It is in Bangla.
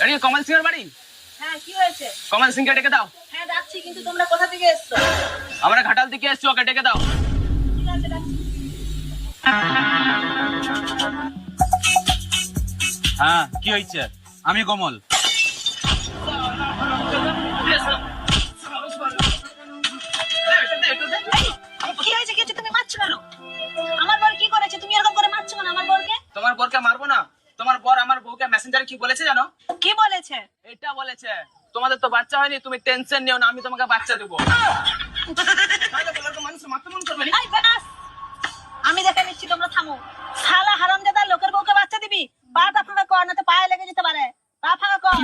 এটা কমল সিং এর বাড়ি? হ্যাঁ, কি হয়েছে? কমল সিং কে ডেকে দাও। হ্যাঁ ডাকছি, কিন্তু তোমরা কোথা থেকে এসছো? আমরা ঘাটাল থেকে এসছি, ওকে ডেকে দাও। ঠিক আছে, ডাকছি। হ্যাঁ, কি হয়েছে? আমি কমল। কি হয়েছে? তুমি মারছো কেন? আমার বর কি করেছে? তুমি এরকম করে মারছো কেন আমার বরকে? তোমার বরকে মারবো না? তোমার বর আমার বউকে মেসেঞ্জারে কি বলেছে জানো? কি বলেছে? এটা বলেছে, তোমাদের তো বাচ্চা হয়নি, তুমি টেনশন নিও না, আমি তোমাকে বাচ্চা দেবো। এই ব্যাস, আমি দেখে নিচ্ছি, তোমরা থামো। শালা হারামজাদা, লোকের বউকে বাচ্চা দিবি? পাটা ফাঁকা কর, না তো পায়ে লেগে যেতে পারে। পা ফাঁকা কর।